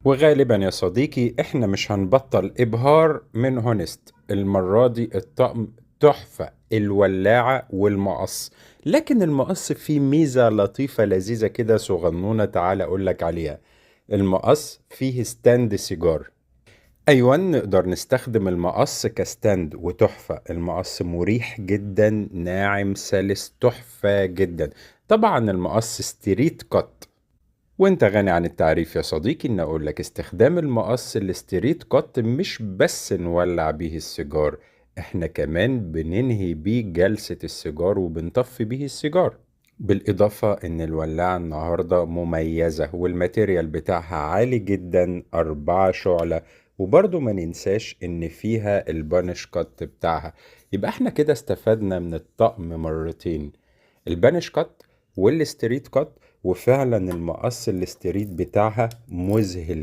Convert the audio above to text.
وغالبا يا صديقي احنا مش هنبطل ابهار من هونست. المرة دي الطقم تحفة، الولاعة والمقص. لكن المقص فيه ميزة لطيفة لذيذة كده صغنونة، تعال اقولك عليها. المقص فيه ستاند سيجار. ايوه، نقدر نستخدم المقص كستاند، وتحفة المقص مريح جدا، ناعم سلس، تحفة جدا. طبعا المقص ستريت كات. وانت غني عن التعريف يا صديقي ان اقول لك استخدام المقص الستريت كات مش بس نولع بيه السيجار، احنا كمان بننهي بيه جلسة السيجار وبنطفي بيه السيجار. بالاضافة ان الولاعة النهاردة مميزة والماتيريال بتاعها عالي جدا، 4 شعلة. وبرضو ما ننساش ان فيها البانش كات بتاعها. يبقى احنا كده استفدنا من الطقم مرتين، البانش كات والستريت كات. وفعلا المقص الستريت بتاعها مذهل